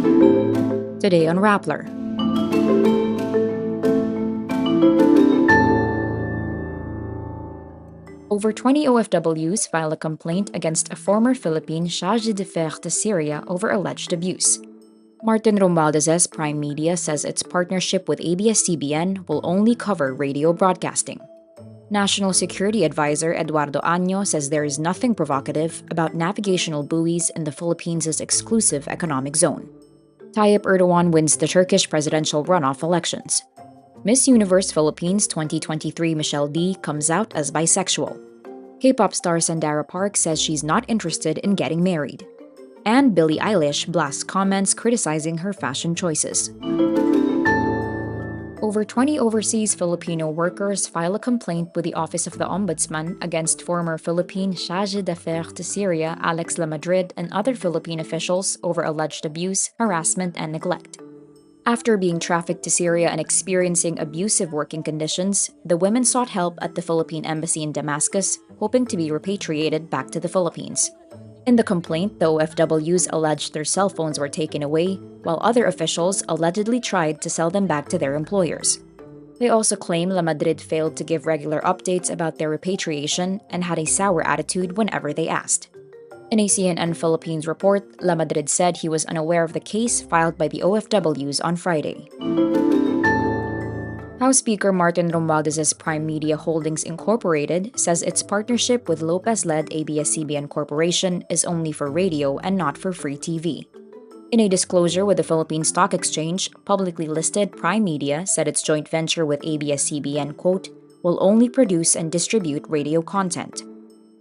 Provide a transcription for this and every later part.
Today on Rappler. Over 20 OFWs file a complaint against a former Philippine chargé d'affaires to Syria over alleged abuse. Martin Romualdez's Prime Media says its partnership with ABS-CBN will only cover radio broadcasting. National Security Advisor Eduardo Año says there is nothing provocative about navigational buoys in the Philippines' exclusive economic zone. Tayyip Erdogan wins the Turkish presidential runoff elections. Miss Universe Philippines 2023 Michelle D comes out as bisexual. K-pop star Sandara Park says she's not interested in getting married. And Billie Eilish blasts comments criticizing her fashion choices. Over 20 overseas Filipino workers file a complaint with the Office of the Ombudsman against former Philippine chargé d'affaires to Syria Alex Lamadrid and other Philippine officials over alleged abuse, harassment, and neglect. After being trafficked to Syria and experiencing abusive working conditions, the women sought help at the Philippine Embassy in Damascus, hoping to be repatriated back to the Philippines. In the complaint, the OFWs alleged their cell phones were taken away, while other officials allegedly tried to sell them back to their employers. They also claim La Madrid failed to give regular updates about their repatriation and had a sour attitude whenever they asked. In a CNN Philippines report, La Madrid said he was unaware of the case filed by the OFWs on Friday. House Speaker Martin Romualdez's Prime Media Holdings Incorporated says its partnership with Lopez-led ABS-CBN Corporation is only for radio and not for free TV. In a disclosure with the Philippine Stock Exchange, publicly listed Prime Media said its joint venture with ABS-CBN, quote, will only produce and distribute radio content.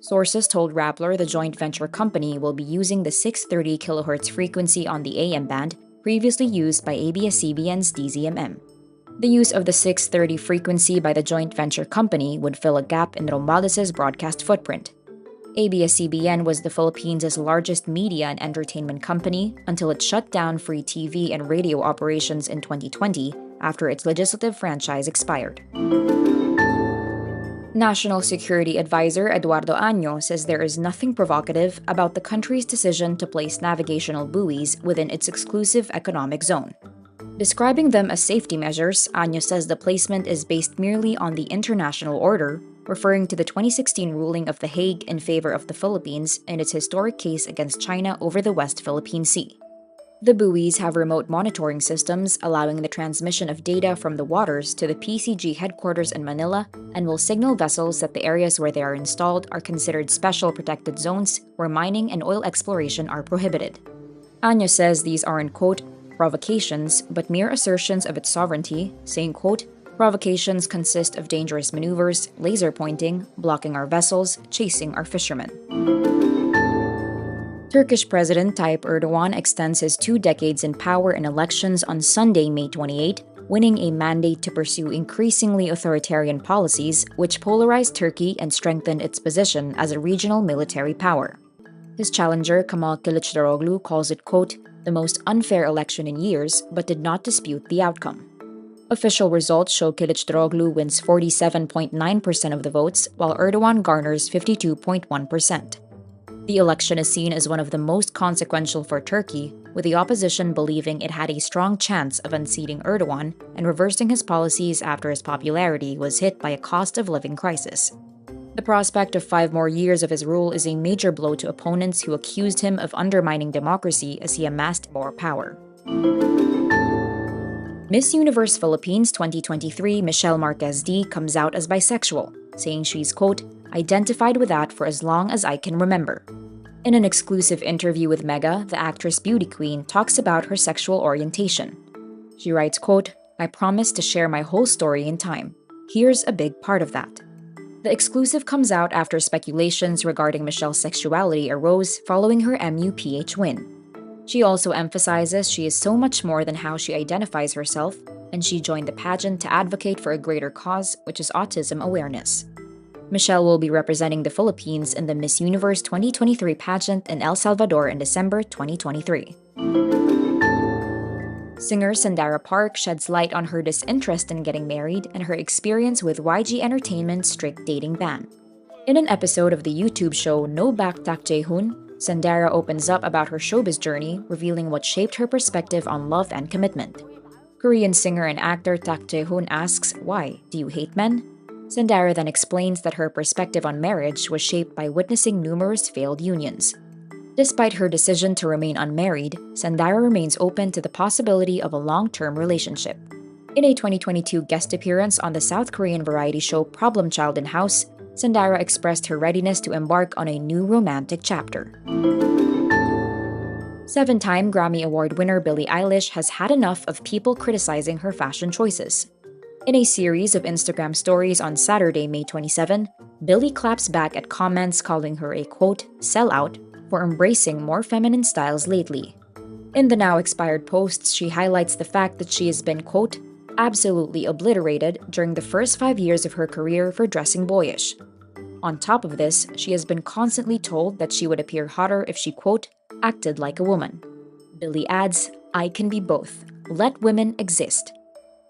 Sources told Rappler the joint venture company will be using the 630 kHz frequency on the AM band previously used by ABS-CBN's DZMM. The use of the 630 frequency by the joint venture company would fill a gap in Romualdez's broadcast footprint. ABS-CBN was the Philippines' largest media and entertainment company until it shut down free TV and radio operations in 2020 after its legislative franchise expired. National Security Advisor Eduardo Año says there is nothing provocative about the country's decision to place navigational buoys within its exclusive economic zone. Describing them as safety measures, Año says the placement is based merely on the international order, referring to the 2016 ruling of The Hague in favor of the Philippines in its historic case against China over the West Philippine Sea. The buoys have remote monitoring systems allowing the transmission of data from the waters to the PCG headquarters in Manila and will signal vessels that the areas where they are installed are considered special protected zones where mining and oil exploration are prohibited. Año says these aren't, quote, provocations, but mere assertions of its sovereignty, saying, quote, provocations consist of dangerous maneuvers, laser pointing, blocking our vessels, chasing our fishermen. Turkish President Tayyip Erdogan extends his 2 decades in power in elections on Sunday, May 28, winning a mandate to pursue increasingly authoritarian policies which polarized Turkey and strengthened its position as a regional military power. His challenger, Kemal Kılıçdaroğlu, calls it, quote, the most unfair election in years, but did not dispute the outcome. Official results show Kılıçdaroğlu wins 47.9% of the votes, while Erdogan garners 52.1%. The election is seen as one of the most consequential for Turkey, with the opposition believing it had a strong chance of unseating Erdogan and reversing his policies after his popularity was hit by a cost of living crisis. The prospect of 5 more years of his rule is a major blow to opponents who accused him of undermining democracy as he amassed more power. Miss Universe Philippines 2023 Michelle Marquez D comes out as bisexual, saying she's, quote, identified with that for as long as I can remember. In an exclusive interview with Mega, the actress beauty queen talks about her sexual orientation. She writes, quote, I promise to share my whole story in time. Here's a big part of that. The exclusive comes out after speculations regarding Michelle's sexuality arose following her MUPH win. She also emphasizes she is so much more than how she identifies herself, and she joined the pageant to advocate for a greater cause, which is autism awareness. Michelle will be representing the Philippines in the Miss Universe 2023 pageant in El Salvador in December 2023. Singer Sandara Park sheds light on her disinterest in getting married and her experience with YG Entertainment's strict dating ban. In an episode of the YouTube show No Back Tak Jehun, Sandara opens up about her showbiz journey, revealing what shaped her perspective on love and commitment. Korean singer and actor Tak Jae-hoon asks, "Why? Do you hate men?" Sandara then explains that her perspective on marriage was shaped by witnessing numerous failed unions. Despite her decision to remain unmarried, Sandara remains open to the possibility of a long-term relationship. In a 2022 guest appearance on the South Korean variety show Problem Child in House, Sandara expressed her readiness to embark on a new romantic chapter. Seven-time Grammy Award winner Billie Eilish has had enough of people criticizing her fashion choices. In a series of Instagram stories on Saturday, May 27, Billie claps back at comments calling her a, quote, sellout for embracing more feminine styles lately. In the now expired posts, she highlights the fact that she has been, quote, absolutely obliterated during the first 5 years of her career for dressing boyish. On top of this, she has been constantly told that she would appear hotter if she, quote, acted like a woman. Billie adds, "I can be both. Let women exist."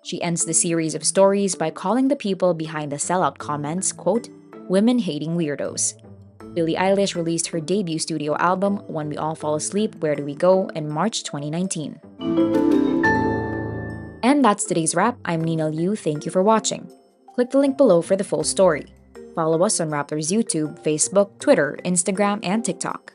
She ends the series of stories by calling the people behind the sellout comments, quote, women-hating weirdos. Billie Eilish released her debut studio album, When We All Fall Asleep, Where Do We Go, in March 2019. And that's today's wrap. I'm Nina Liu. Thank you for watching. Click the link below for the full story. Follow us on Rappler's YouTube, Facebook, Twitter, Instagram, and TikTok.